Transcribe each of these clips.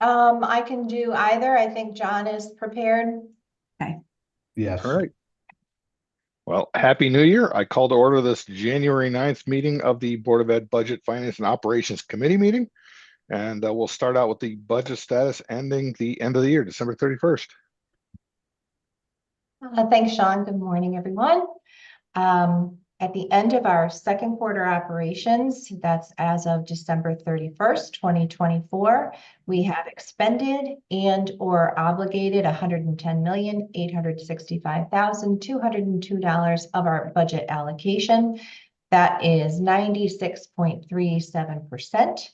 I can do either. I think John is prepared. Okay. Yes. All right. Well, Happy New Year. I call to order this January 9th meeting of the Board of Ed Budget Finance and Operations Committee meeting. And we'll start out with the budget status ending the end of the year, December 31st. Thanks, Sean. Good morning, everyone. At the end of our second quarter operations, that's as of December 31st, 2024, we have expended and or obligated $110,865,202 of our budget allocation. That is 96.37%.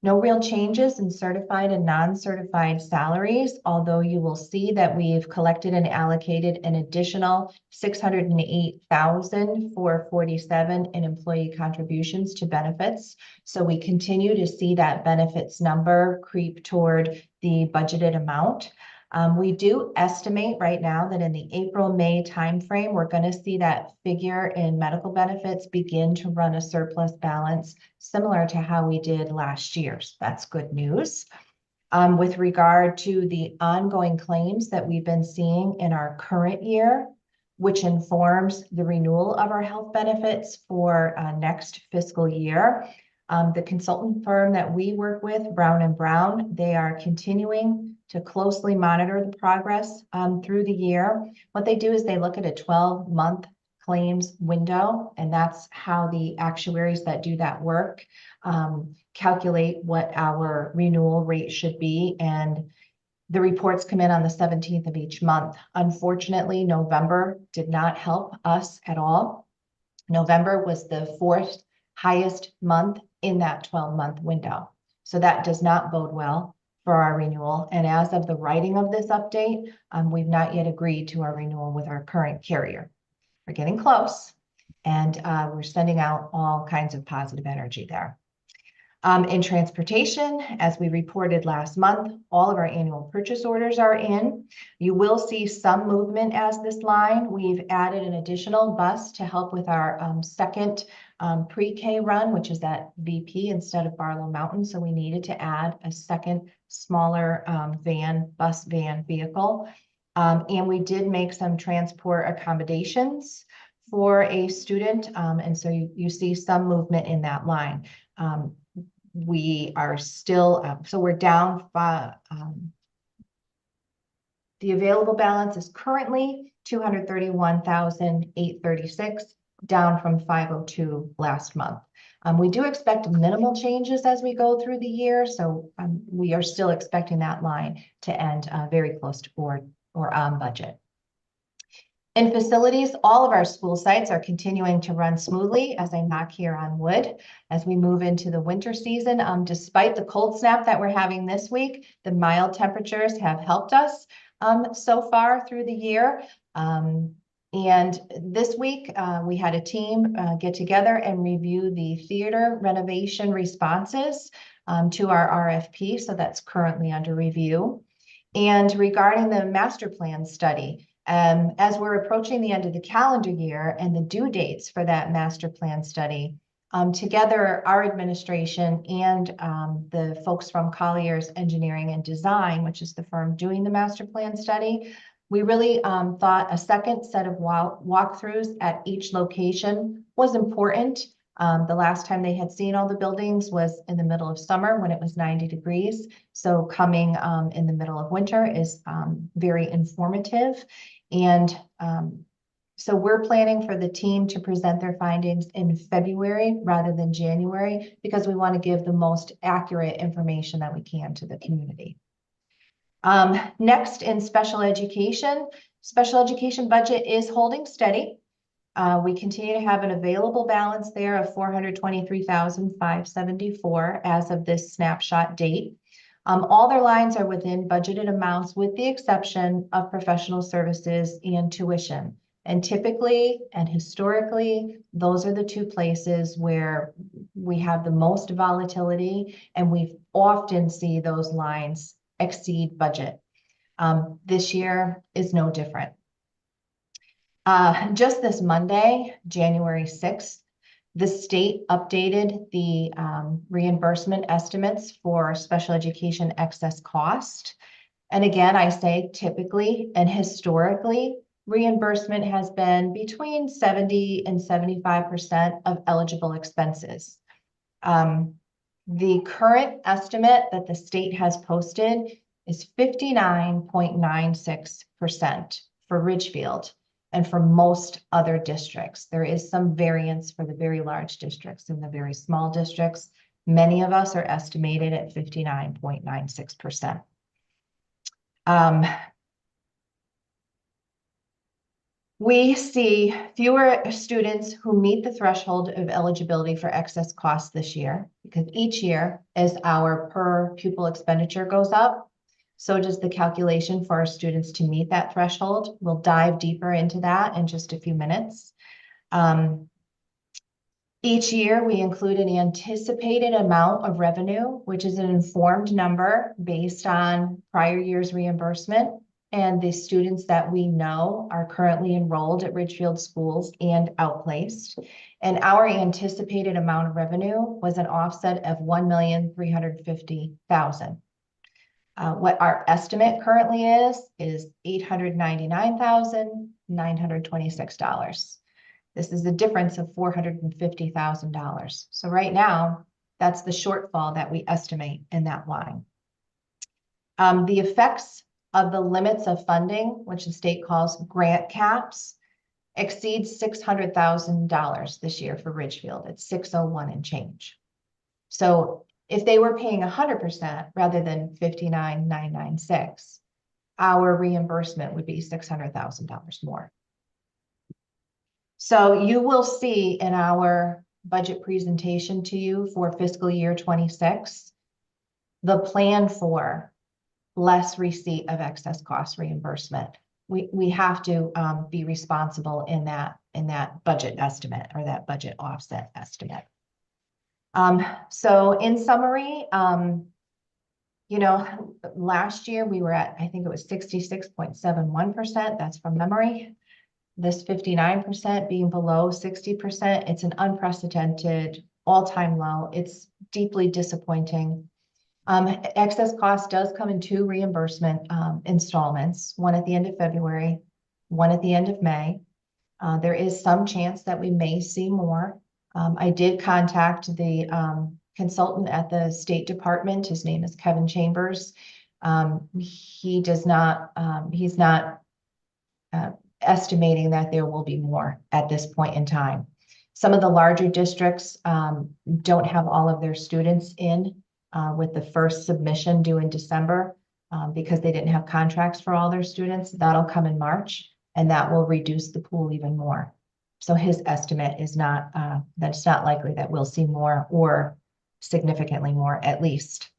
No real changes in certified and non-certified salaries, although you will see that we've collected and allocated an additional $608,447 in employee contributions to benefits. So we continue to see that benefits number creep toward the budgeted amount. We do estimate right now that in the April-May timeframe, we're going to see that figure in medical benefits begin to run a surplus balance similar to how we did last year. So that's good news. With regard to the ongoing claims that we've been seeing in our current year, which informs the renewal of our health benefits for next fiscal year, the consultant firm that we work with, Brown & Brown, they are continuing to closely monitor the progress through the year. What they do is they look at a 12-month claims window, and that's how the actuaries that do that work calculate what our renewal rate should be. And the reports come in on the 17th of each month. Unfortunately, November did not help us at all. November was the fourth highest month in that 12-month window. So that does not bode well for our renewal. And as of the writing of this update, we've not yet agreed to our renewal with our current carrier. We're getting close, and we're sending out all kinds of positive energy there. In transportation, as we reported last month, all of our annual purchase orders are in. You will see some movement as this line. We've added an additional bus to help with our second pre-K run, which is at BP instead of Barlow Mountain. So we needed to add a second smaller bus van vehicle. And we did make some transport accommodations for a student. And so you see some movement in that line. We are still, so we're down, the available balance is currently $231,836, down from $502 last month. We do expect minimal changes as we go through the year, so we are still expecting that line to end very close to board or on budget. In facilities, all of our school sites are continuing to run smoothly, as I knock here on wood, as we move into the winter season. Despite the cold snap that we're having this week, the mild temperatures have helped us so far through the year. And this week, we had a team get together and review the theater renovation responses to our RFP, so that's currently under review. And regarding the master plan study, as we're approaching the end of the calendar year and the due dates for that master plan study, together our administration and the folks from Collier's Engineering and Design, which is the firm doing the master plan study, we really thought a second set of walkthroughs at each location was important. The last time they had seen all the buildings was in the middle of summer when it was 90 degrees. So coming in the middle of winter is very informative. And so we're planning for the team to present their findings in February rather than January, because we want to give the most accurate information that we can to the community. Next, in special education budget is holding steady. We continue to have an available balance there of $423,574 as of this snapshot date. All their lines are within budgeted amounts, with the exception of professional services and tuition. And typically and historically, those are the two places where we have the most volatility, and we often see those lines exceed budget. This year is no different. Just this Monday, January 6th, The state updated the reimbursement estimates for special education excess cost. And again, I say typically and historically, reimbursement has been between 70 and 75% of eligible expenses. The current estimate that the state has posted is 59.96% for Ridgefield and for most other districts. There is some variance for the very large districts and the very small districts. Many of us are estimated at 59.96%. We see fewer students who meet the threshold of eligibility for excess costs this year, because each year, as our per pupil expenditure goes up, so does the calculation for our students to meet that threshold. We'll dive deeper into that in just a few minutes. Each year, we include an anticipated amount of revenue, which is an informed number based on prior year's reimbursement and the students that we know are currently enrolled at Ridgefield schools and outplaced. And our anticipated amount of revenue was an offset of $1,350,000. What our estimate currently is $899,926. This is a difference of $450,000. So right now, that's the shortfall that we estimate in that line. The effects of the limits of funding, which the state calls grant caps, exceeds $600,000 this year for Ridgefield. It's 601 and change. So if they were paying 100% rather than 59,996, our reimbursement would be $600,000 more. So you will see in our budget presentation to you for fiscal year 26, the plan for less receipt of excess cost reimbursement. We have to be responsible in that budget estimate or that budget offset estimate. So in summary, last year we were at, I think it was 66.71%. That's from memory. This 59% being below 60%, it's an unprecedented all-time low. It's deeply disappointing. Excess cost does come in two reimbursement installments, one at the end of February, one at the end of May. There is some chance that we may see more. I did contact the consultant at the State Department. His name is Kevin Chambers. He's not estimating that there will be more at this point in time. Some of the larger districts don't have all of their students in with the first submission due in December because they didn't have contracts for all their students. That'll come in March, and that will reduce the pool even more. So his estimate is not, that's not likely that we'll see more or significantly more at least.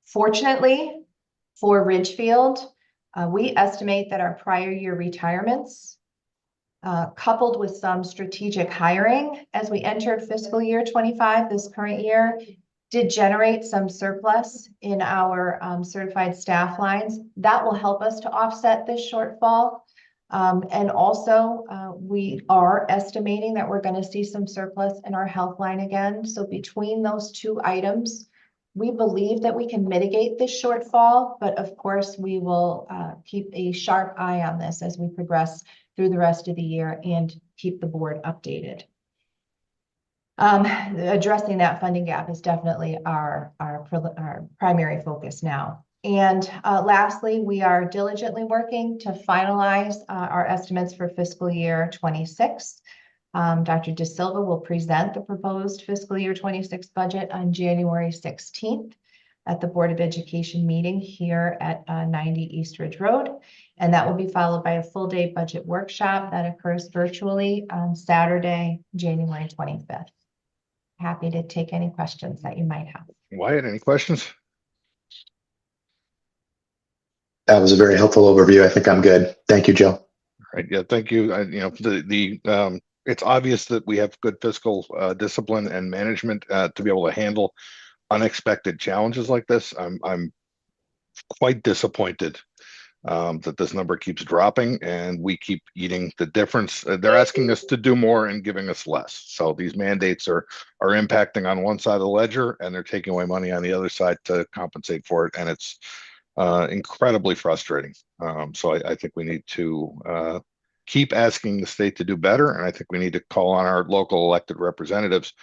Fortunately for Ridgefield, we estimate that our prior year retirements, coupled with some strategic hiring as we entered fiscal year 25, this current year, did generate some surplus in our certified staff lines. That will help us to offset this shortfall. And also, we are estimating that we're going to see some surplus in our health line again. So between those two items, we believe that we can mitigate this shortfall, but of course, we will keep a sharp eye on this as we progress through the rest of the year and keep the board updated. Addressing that funding gap is definitely our primary focus now. And lastly, we are diligently working to finalize our estimates for fiscal year 26. Dr. De Silva will present the proposed fiscal year 26 budget on January 16th at the Board of Education meeting here at 90 East Ridge Road. And that will be followed by a full day budget workshop that occurs virtually on Saturday, January 25th. Happy to take any questions that you might have. Wyatt, any questions? That was a very helpful overview. I think I'm good. Thank you, Joe. Right. Yeah. Thank you. It's obvious that we have good fiscal discipline and management to be able to handle unexpected challenges like this. I'm quite disappointed that this number keeps dropping and we keep eating the difference. They're asking us to do more and giving us less. So these mandates are impacting on one side of the ledger and they're taking away money on the other side to compensate for it. And it's incredibly frustrating. So I think we need to keep asking the state to do better. And I think we need to call on our local elected representatives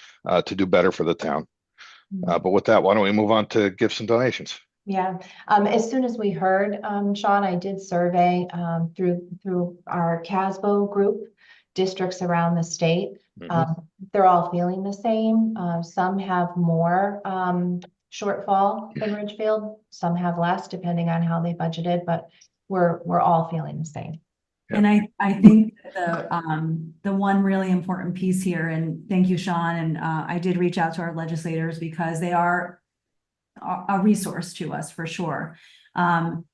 to do better for the town. But with that, why don't we move on to gifts and donations? Yeah, as soon as we heard, Sean, I did survey through our CASBO group, districts around the state. They're all feeling the same. Some have more shortfall than Ridgefield, some have less, depending on how they budgeted, but we're all feeling the same. And I think the one really important piece here, and thank you, Sean, and I did reach out to our legislators because they are a resource to us for sure. I'm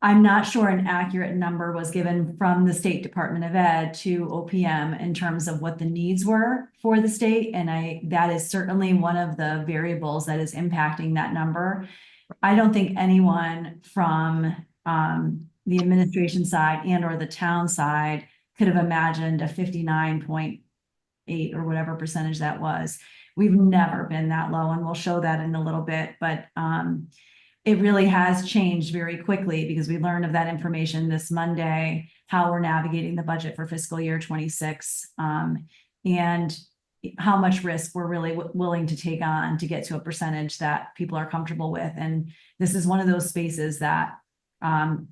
not sure an accurate number was given from the State Department of Ed to OPM in terms of what the needs were for the state. And that is certainly one of the variables that is impacting that number. I don't think anyone from the administration side and or the town side could have imagined a 59.8 or whatever percentage that was. We've never been that low, and we'll show that in a little bit, but it really has changed very quickly because we learned of that information this Monday, how we're navigating the budget for fiscal year 26, and how much risk we're really willing to take on to get to a percentage that people are comfortable with. And this is one of those spaces that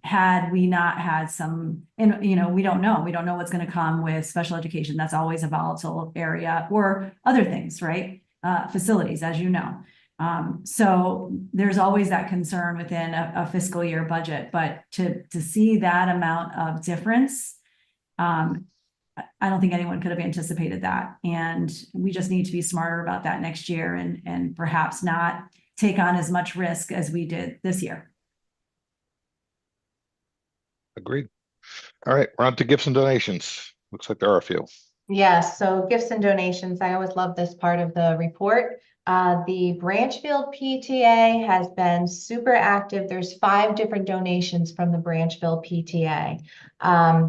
had we not had some, and we don't know what's going to come with special education. That's always a volatile area, or other things, right? Facilities, as you know. So there's always that concern within a fiscal year budget, but to see that amount of difference, I don't think anyone could have anticipated that. And we just need to be smarter about that next year and perhaps not take on as much risk as we did this year. Agreed. All right, we're on to gifts and donations. Looks like there are a few. Yes, so gifts and donations. I always love this part of the report. The Branchfield PTA has been super active. There's 5 different donations from the Branchfield PTA.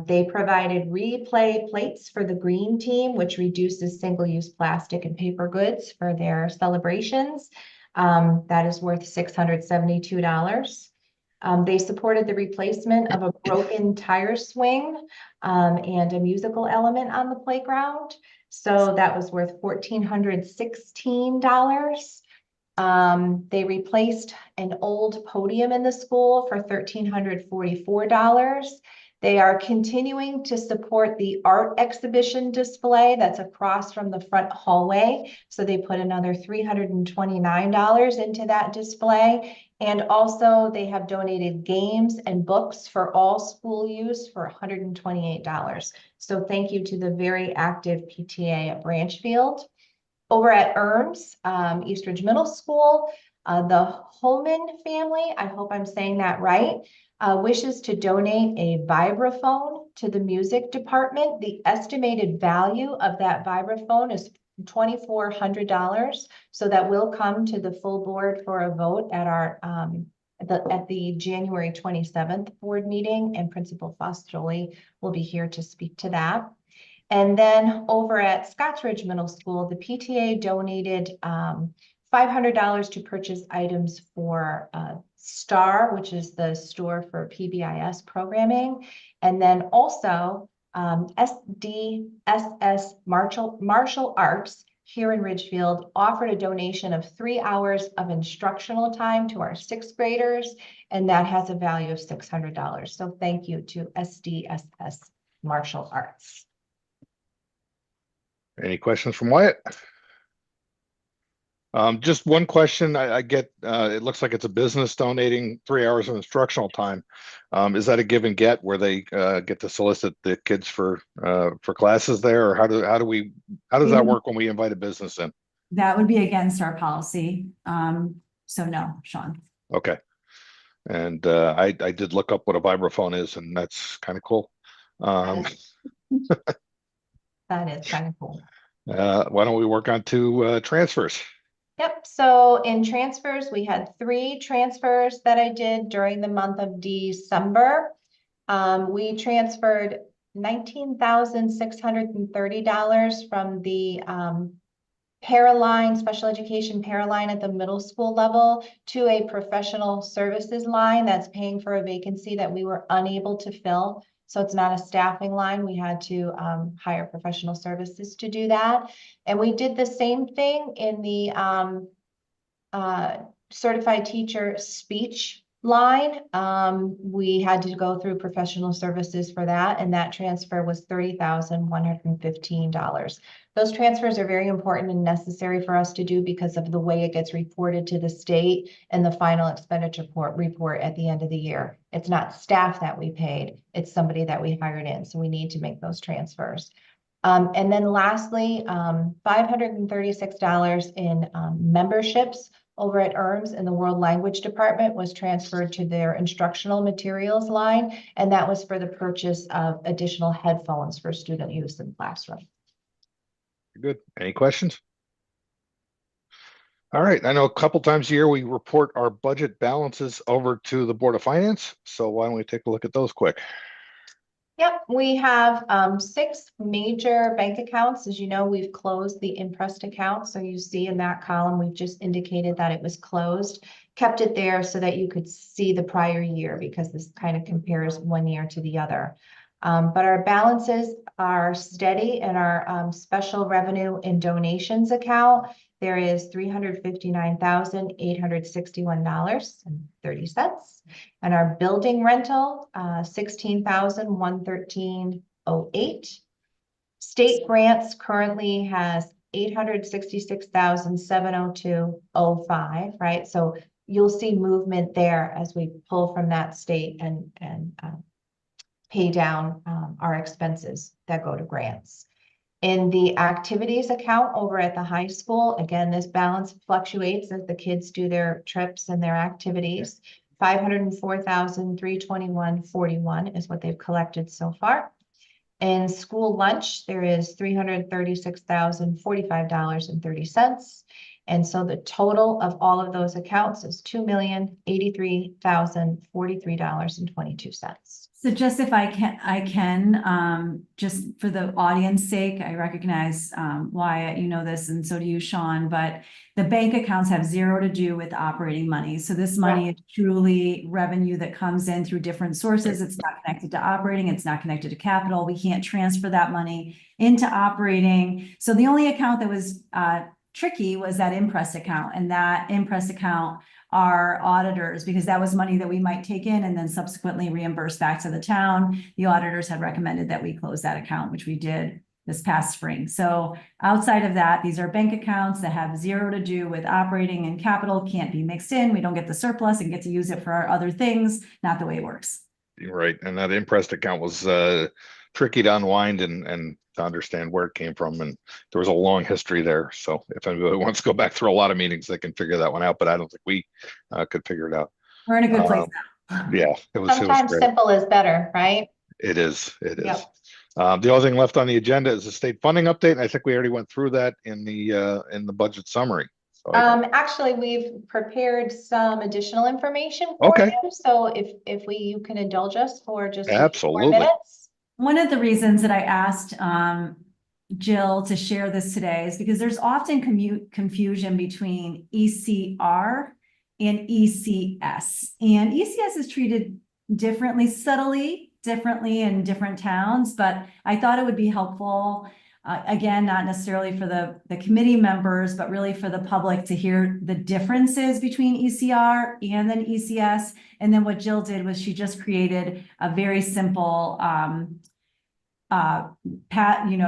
They provided replay plates for the green team, which reduces single-use plastic and paper goods for their celebrations. That is worth $672. They supported the replacement of a broken tire swing and a musical element on the playground. So that was worth $1,416. They replaced an old podium in the school for $1,344. They are continuing to support the art exhibition display that's across from the front hallway. So they put another $329 into that display. And also they have donated games and books for all school use for $128. So thank you to the very active PTA at Branchfield. Over at Erms, Eastridge Middle School, the Holman family, I hope I'm saying that right, wishes to donate a vibraphone to the music department. The estimated value of that vibraphone is $2,400. So that will come to the full board for a vote at our at the January 27th board meeting, and Principal Fostoli will be here to speak to that. And then over at Scottsridge Middle School, the PTA donated $500 to purchase items for STAR, which is the store for PBIS programming. And then also SDSS Martial Arts here in Ridgefield offered a donation of 3 hours of instructional time to our 6th graders, and that has a value of $600. So thank you to SDSS Martial Arts. Any questions from Wyatt? Just one question I get, it looks like it's a business donating 3 hours of instructional time. Is that a give and get where they get to solicit the kids for classes there, or how does that work when we invite a business in? That would be against our policy. So no, Sean. Okay. And I did look up what a vibraphone is, and that's kind of cool. That is kind of cool. Why don't we work on to transfers? Yep, so in transfers, we had 3 transfers that I did during the month of December. We transferred $19,630 from the Paraline, special education Paraline at the middle school level to a professional services line that's paying for a vacancy that we were unable to fill. So it's not a staffing line. We had to hire professional services to do that. And we did the same thing in the certified teacher speech line. We had to go through professional services for that, and that transfer was $30,115. Those transfers are very important and necessary for us to do because of the way it gets reported to the state and the final expenditure report at the end of the year. It's not staff that we paid, it's somebody that we hired in. So we need to make those transfers. And then lastly, $536 in memberships over at ERMS in the World Language Department was transferred to their instructional materials line, and that was for the purchase of additional headphones for student use in the classroom. Good. Any questions? All right. I know a couple times a year we report our budget balances over to the Board of Finance. So why don't we take a look at those quick? Yep, we have 6 major bank accounts. As you know, we've closed the impressed account. So you see in that column, we've just indicated that it was closed, kept it there so that you could see the prior year because this kind of compares one year to the other. But our balances are steady in our special revenue and donations account. There is $359,861.30. And our building rental, $16,113.08. State grants currently has $866,702.05, right? So you'll see movement there as we pull from that state and pay down our expenses that go to grants. In the activities account over at the high school, again, this balance fluctuates as the kids do their trips and their activities. $504,321.41 is what they've collected so far. In school lunch, there is $336,045.30. And so the total of all of those accounts is $2,083,043.22. So just if I can, just for the audience sake, I recognize Wyatt, you know this, and so do you, Sean, but the bank accounts have zero to do with operating money. So this money is truly revenue that comes in through different sources. It's not connected to operating. It's not connected to capital. We can't transfer that money into operating. So the only account that was tricky was that impressed account, and that impressed account our auditors, because that was money that we might take in and then subsequently reimburse back to the town. The auditors had recommended that we close that account, which we did this past spring. So outside of that, these are bank accounts that have zero to do with operating and capital, can't be mixed in. We don't get the surplus and get to use it for our other things. Not the way it works. Right. And that impressed account was tricky to unwind and to understand where it came from. And there was a long history there. So if anybody wants to go back through a lot of meetings, they can figure that one out. But I don't think we could figure it out. We're in a good place now. Yeah, Sometimes simple is better, right? It is. It is. Yep. The other thing left on the agenda is the state funding update. And I think we already went through that in the budget summary. So actually, we've prepared some addill information for you. So if you can indulge us for just a few more minutes. One of the reasons that I asked Jill to share this today is because there's often confusion between ECR and ECS. And ECS is treated differently in different towns, but I thought it would be helpful, again, not necessarily for the committee members, but really for the public to hear the differences between ECR and then ECS. And then what Jill did was she just created a very simple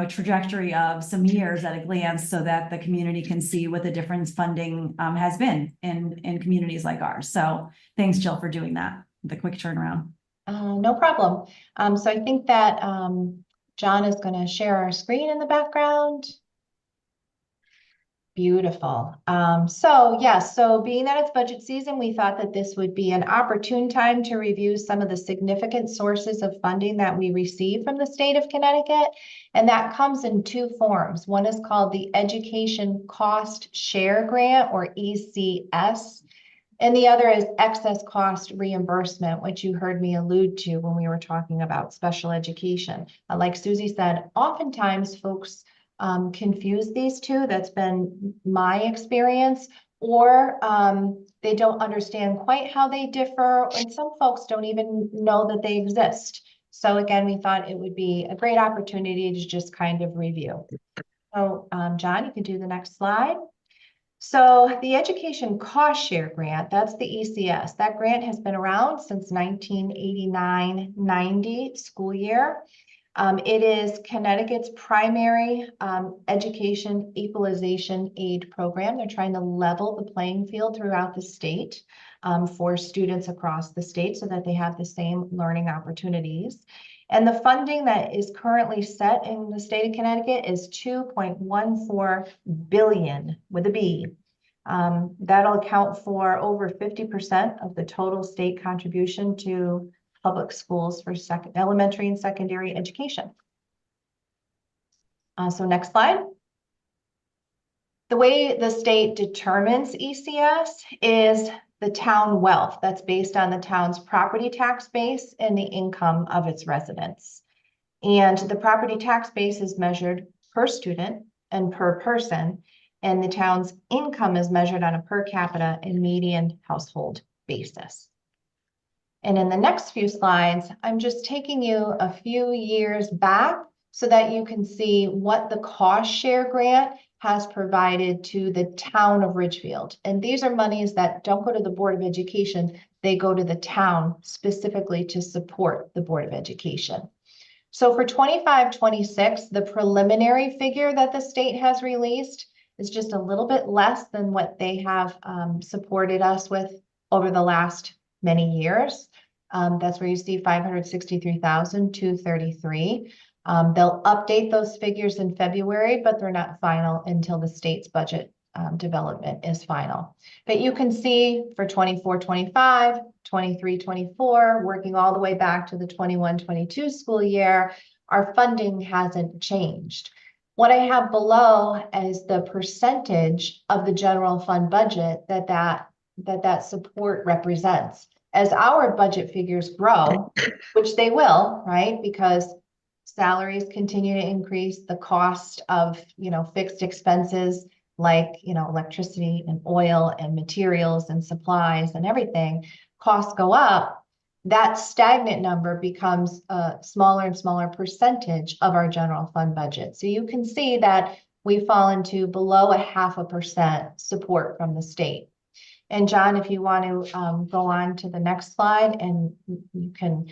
trajectory of some years at a glance so that the community can see what the difference funding has been in communities like ours. So thanks, Jill, for doing that, the quick turnaround. No problem. So I think that John is going to share our screen in the background. Beautiful. So being that it's budget season, we thought that this would be an opportune time to review some of the significant sources of funding that we receive from the state of Connecticut. And that comes in 2 forms. One is called the Education Cost Share Grant, or ECS. And the other is excess cost reimbursement, which you heard me allude to when we were talking about special education. Like Susie said, oftentimes folks confuse these two. That's been my experience. Or they don't understand quite how they differ, and some folks don't even know that they exist. So again, we thought it would be a great opportunity to just kind of review. So John, you can do the next slide. So the Education Cost Share Grant, that's the ECS. That grant has been around since 1989-90 school year. It is Connecticut's primary education equalization aid program. They're trying to level the playing field throughout the state for students across the state so that they have the same learning opportunities. And the funding that is currently set in the state of Connecticut is $2.14 billion with a B. That'll account for over 50% of the total state contribution to public schools for elementary and secondary education. So next slide. The way the state determines ECS is the town wealth. That's based on the town's property tax base and the income of its residents. And the property tax base is measured per student and per person, and the town's income is measured on a per capita and median household basis. And in the next few slides, I'm just taking you a few years back so that you can see what the cost share grant has provided to the town of Ridgefield. And these are monies that don't go to the Board of Education, they go to the town specifically to support the Board of Education. So for 25-26, the preliminary figure that the state has released is just a little bit less than what they have supported us with over the last many years. That's where you see 563,233. They'll update those figures in February, but they're not final until the state's budget development is final. But you can see for 24-25, 23-24, working all the way back to the 21-22 school year, our funding hasn't changed. What I have below is the percentage of the general fund budget that support represents. As our budget figures grow, which they will, right? Because salaries continue to increase, the cost of, fixed expenses like, electricity and oil and materials and supplies and everything, costs go up, that stagnant number becomes a smaller and smaller percentage of our general fund budget. So you can see that we fall into below 0.5% support from the state. And John, if you want to go on to the next slide, and you can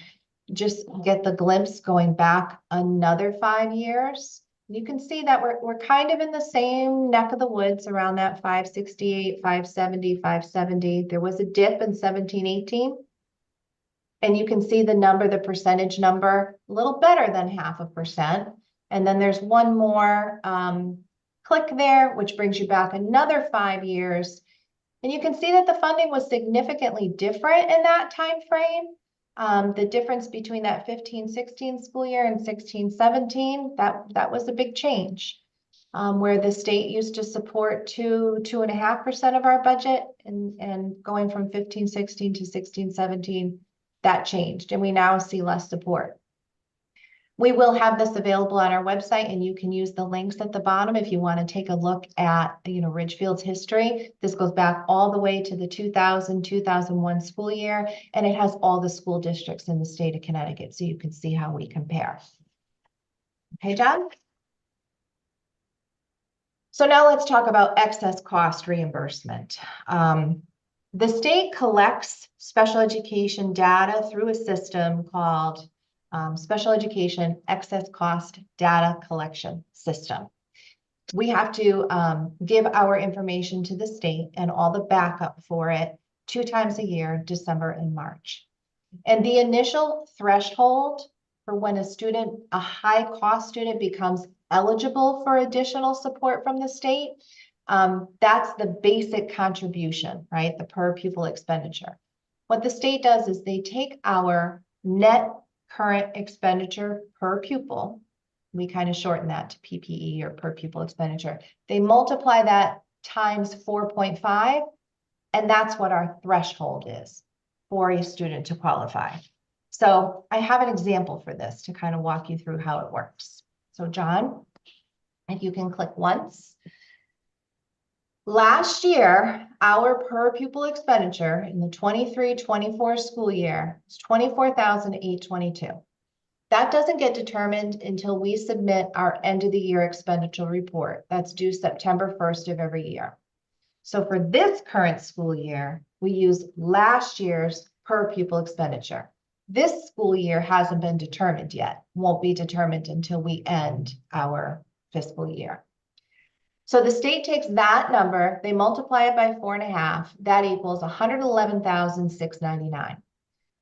just get the glimpse going back another 5 years, you can see that we're kind of in the same neck of the woods around that 568, 570, 570. There was a dip in 17-18. And you can see the number, the percentage number, a little better than 0.5%. And then there's one more click there, which brings you back another 5 years. And you can see that the funding was significantly different in that time frame. The difference between that 15-16 school year and 16-17, that was a big change. Where the state used to support 2.5% of our budget, and going from 15-16 to 16-17, that changed, and we now see less support. We will have this available on our website, and you can use the links at the bottom if you want to take a look at, Ridgefield's history. This goes back all the way to the 2000-2001 school year, and it has all the school districts in the state of Connecticut, so you can see how we compare. Okay, John? So now let's talk about excess cost reimbursement. The state collects special education data through a system called Special Education Excess Cost Data Collection System. We have to give our information to the state and all the backup for it 2 times a year, December and March. And the initial threshold for when a high cost student becomes eligible for additional support from the state, that's the basic contribution, right? The per pupil expenditure. What the state does is they take our net current expenditure per pupil. We kind of shorten that to PPE, or per pupil expenditure. They multiply that times 4.5, And that's what our threshold is for a student to qualify. So I have an example for this to kind of walk you through how it works. So John, if you can click once. Last year, our per pupil expenditure in the 23-24 school year is $24,822. That doesn't get determined until we submit our end of the year expenditure report. That's due September 1st of every year. So for this current school year, we use last year's per pupil expenditure. This school year hasn't been determined yet, won't be determined until we end our fiscal year. So the state takes that number, they multiply it by 4.5, that equals $111,699.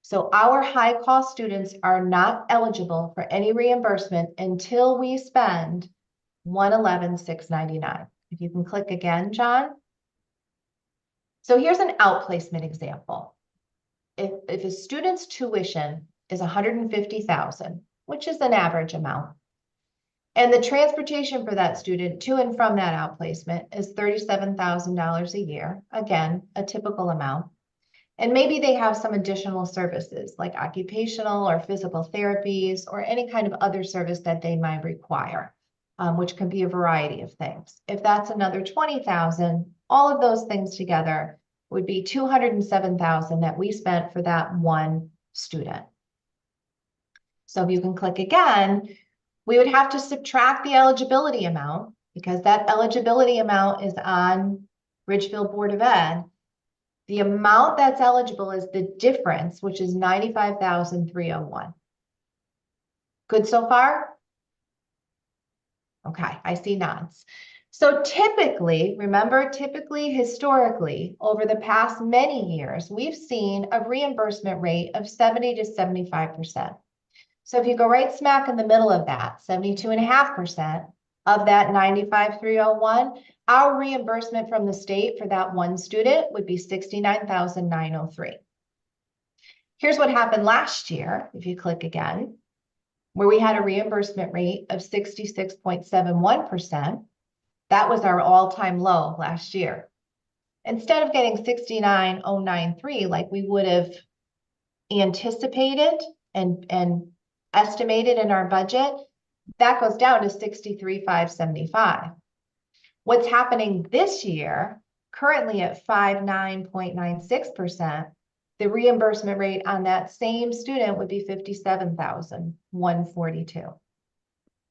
So our high cost students are not eligible for any reimbursement until we spend $111,699. If you can click again, John. So here's an outplacement example. If a student's tuition is $150,000, which is an average amount, and the transportation for that student to and from that outplacement is $37,000 a year, again, a typical amount. And maybe they have some additional services like occupational or physical therapies or any kind of other service that they might require, which can be a variety of things. If that's another $20,000, all of those things together would be $207,000 that we spent for that one student. So if you can click again, we would have to subtract the eligibility amount because that eligibility amount is on Ridgefield Board of Ed. The amount that's eligible is the difference, which is $95,301. Good so far? Okay, I see nods. So typically, remember, historically, over the past many years, we've seen a reimbursement rate of 70 to 75%. So if you go right smack in the middle of that, 72.5% of that 95,301, our reimbursement from the state for that one student would be $69,903. Here's what happened last year, if you click again, where we had a reimbursement rate of 66.71%. That was our all-time low last year. Instead of getting 69,093 like we would have anticipated and estimated in our budget, that goes down to 63,575. What's happening this year, currently at 59.96%, the reimbursement rate on that same student would be 57,142.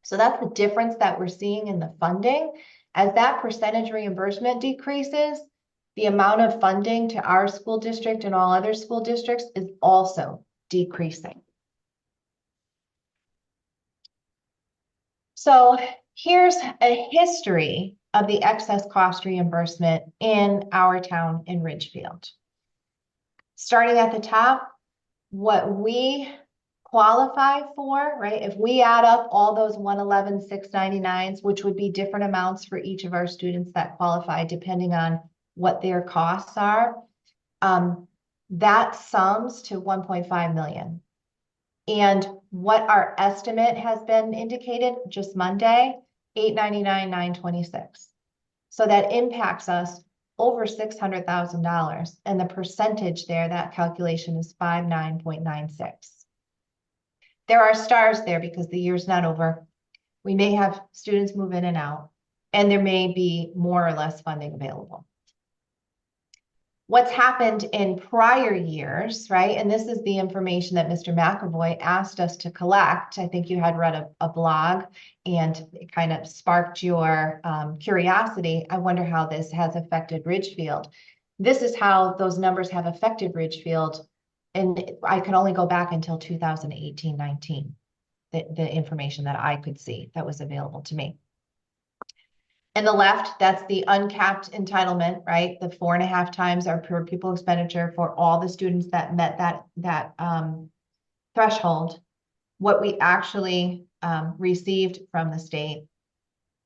So that's the difference that we're seeing in the funding. As that percentage reimbursement decreases, the amount of funding to our school district and all other school districts is also decreasing. So here's a history of the excess cost reimbursement in our town in Ridgefield. Starting at the top, what we qualify for, right? If we add up all those 111,699s, which would be different amounts for each of our students that qualify depending on what their costs are, that sums to 1.5 million. And what our estimate has been indicated just Monday, 899,926. So that impacts us over $600,000. And the percentage there, that calculation is 59.96. There are stars there because the year's not over. We may have students move in and out, and there may be more or less funding available. What's happened in prior years, right? And this is the information that Mr. McAvoy asked us to collect. I think you had read a blog and it kind of sparked your curiosity. I wonder how this has affected Ridgefield. This is how those numbers have affected Ridgefield. And I can only go back until 2018-19, the information that I could see that was available to me. In the left, that's the uncapped entitlement, right? The 4.5 times our per pupil expenditure for all the students that met that threshold. What we actually received from the state.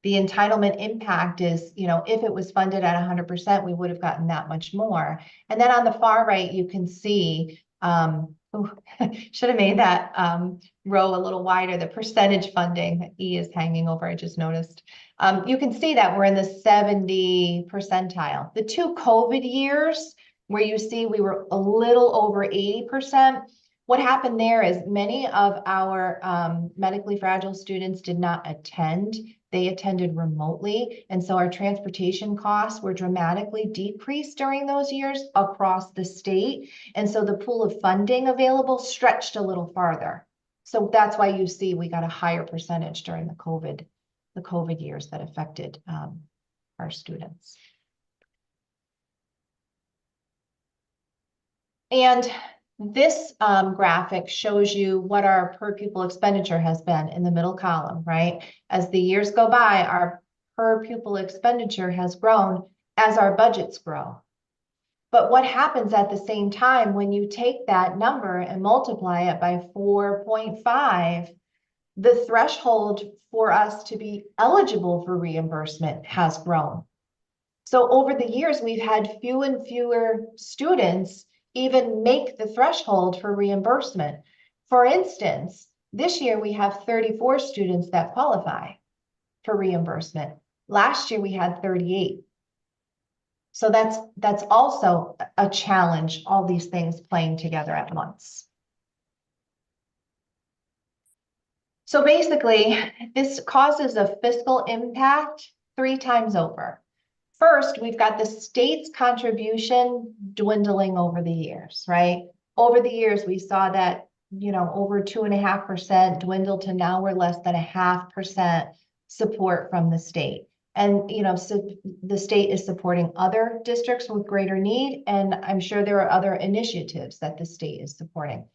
The entitlement impact is, you know, if it was funded at 100%, we would have gotten that much more. And then on the far right, you can see, should have made that row a little wider, the percentage funding that E is hanging over, I just noticed. You can see that we're in the 70 percentile. The two COVID years where you see we were a little over 80%. What happened there is many of our medically fragile students did not attend. They attended remotely. And so our transportation costs were dramatically decreased during those years across the state. And so the pool of funding available stretched a little farther. So that's why you see we got a higher percentage during the COVID years that affected our students. And this graphic shows you what our per pupil expenditure has been in the middle column, right? As the years go by, our per pupil expenditure has grown as our budgets grow. But what happens at the same time when you take that number and multiply it by 4.5, the threshold for us to be eligible for reimbursement has grown. So over the years, we've had fewer and fewer students even make the threshold for reimbursement. For instance, this year we have 34 students that qualify for reimbursement. Last year we had 38. So that's also a challenge, all these things playing together at once. So basically, this causes a fiscal impact 3 times over. First, we've got the state's contribution dwindling over the years, right? Over the years, we saw that, over 2.5% dwindle to now we're less than 0.5% support from the state. And, so the state is supporting other districts with greater need. And I'm sure there are other initiatives that the state is supporting.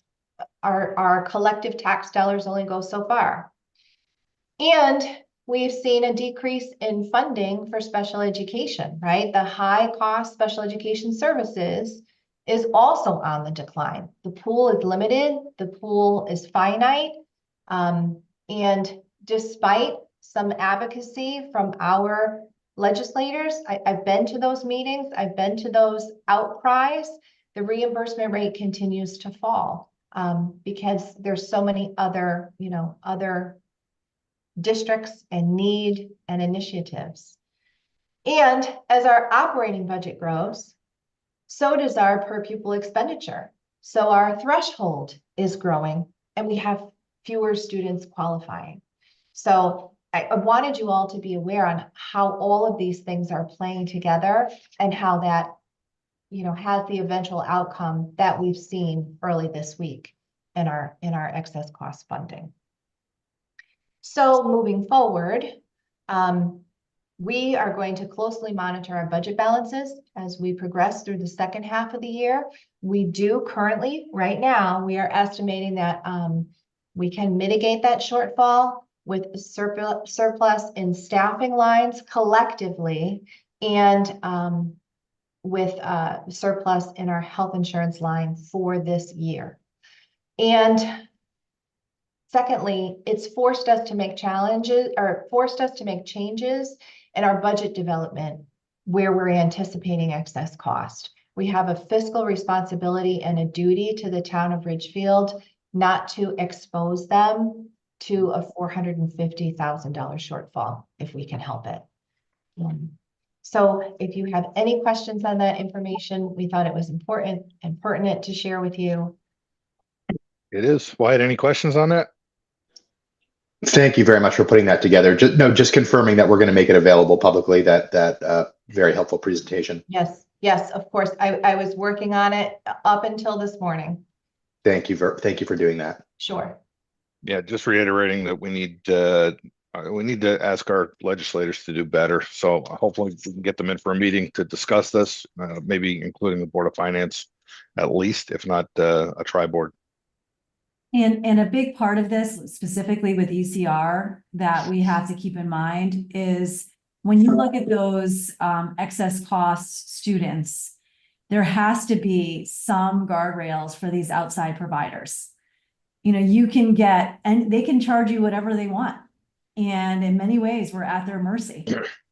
Our collective tax dollars only go so far. And we've seen a decrease in funding for special education, right? The high cost special education services is also on the decline. The pool is limited, the pool is finite. And despite some advocacy from our legislators, I've been to those meetings, I've been to those outcries, the reimbursement rate continues to fall because there's so many other, other districts and need and initiatives. And as our operating budget grows, so does our per pupil expenditure. So our threshold is growing and we have fewer students qualifying. So I wanted you all to be aware on how all of these things are playing together and how that, has the eventual outcome that we've seen early this week in our excess cost funding. So moving forward, we are going to closely monitor our budget balances as we progress through the second half of the year. We do currently, right now, we are estimating that we can mitigate that shortfall with surplus in staffing lines collectively and with surplus in our health insurance line for this year. And secondly, it's forced us to make changes in our budget development where we're anticipating excess cost. We have a fiscal responsibility and a duty to the town of Ridgefield not to expose them to a $450,000 shortfall if we can help it. So if you have any questions on that information, we thought it was important and pertinent to share with you. It is. Wyatt, any questions on that? Thank you very much for putting that together. Just confirming that we're going to make it available publicly, that very helpful presentation. Yes, of course. I was working on it up until this morning. Thank you for doing that. Sure. Yeah, just reiterating that we need to ask our legislators to do better. So hopefully we can get them in for a meeting to discuss this, maybe including the Board of Finance, at least, if not a tri-board. And a big part of this, specifically with ECR, that we have to keep in mind is when you look at those excess cost students, there has to be some guardrails for these outside providers. You can get, and they can charge you whatever they want. And in many ways, we're at their mercy.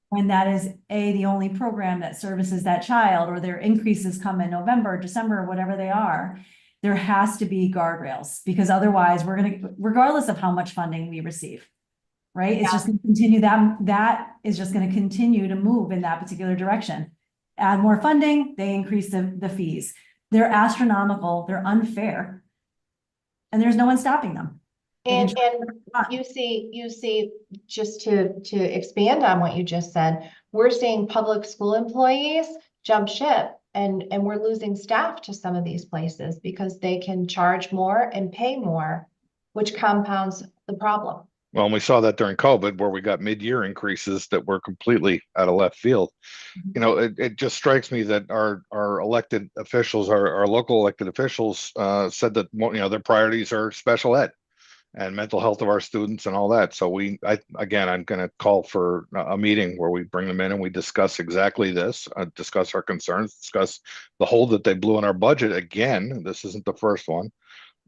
When that is the only program that services that child, or their increases come in November, December, whatever they are, there has to be guardrails, because otherwise we're going to, regardless of how much funding we receive, right? It's just going to continue that is just going to continue to move in that particular direction. add more funding, they increase the fees. They're astronomical, they're unfair. And there's no one stopping them. They can And, charge and you see, just to expand on what you just said, we're seeing public school employees jump ship and we're losing staff to some of these places because they can charge more and pay more, which compounds the problem. Well, and we saw that during COVID where we got mid-year increases that were completely out of left field. You know, it just strikes me that our elected officials, our local elected officials said that, you know, their priorities are special ed and mental health of our students and all that. So again, I'm going to call for a meeting where we bring them in and we discuss exactly this, discuss our concerns, discuss the hole that they blew in our budget. Again, this isn't the first one,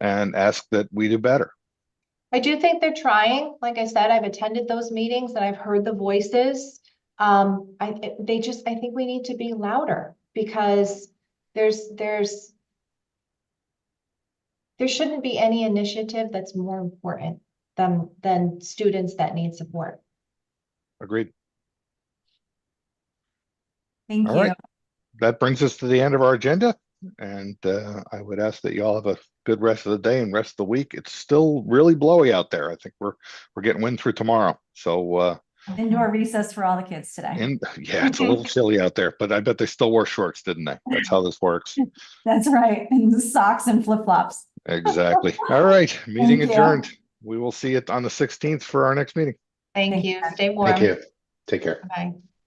and ask that we do better. I do think they're trying. Like I said, I've attended those meetings and I've heard the voices. I think we need to be louder because there shouldn't be any initiative that's more important than students that need support. Agreed. Thank All you. right. That brings us to the end of our agenda. And I would ask that you all have a good rest of the day and rest of the week. It's still really blowy out there. I think we're getting wind through tomorrow. So Indoor recess for all the kids today. and yeah, it's a little chilly out there, but I bet they still wore shorts, didn't they? That's how this works. That's right. And socks and flip-flops. Exactly. All right. Meeting Thank you. adjourned. We will see it on the 16th for our next meeting. Thank Thank you. you. Stay warm. Thank you. Take care. Bye.